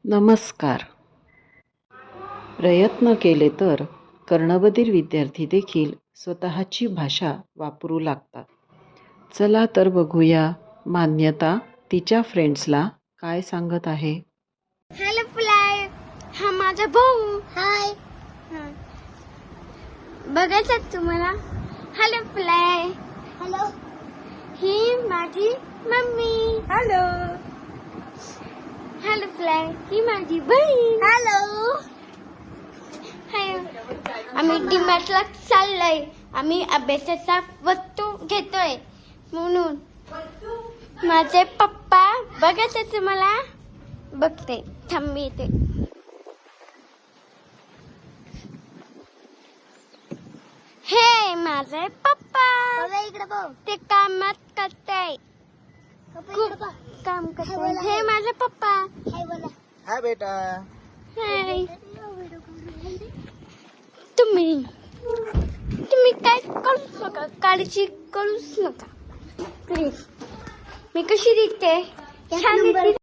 नमस्कार. प्रयत्न केले तर कर्णबधीर विद्यार्थी देखील स्वतःची भाषा वापरू लागतात. चला तर बघूया मान्यता तिच्या फ्रेंड्सला काय सांगत आहे. हॅलो फ्लाय, हा माझा भाऊ. हाय. बघायचं तुम्हाला. Hello fly. हॅलो. ही माझी मम्मी. हॅलो. हॅलो फ्लाय, ही माझी बहीण. हॅलो. आम्ही डीमार्टला चाललोय. आम्ही अभ्यासाचा वस्तू घेतोय म्हणून. माझे पप्पा बघायचं तुम्हाला. बघते, थांब येते. हे माझे पप्पा इकडे बघ. ते कामात करताय. काम करताय. हे माझे पप्पा. हाय बेटा. हाय. तुम्ही काय करूच नका, काळजी करूच नका प्लीज. मी कशी दिसते? छान दिसते.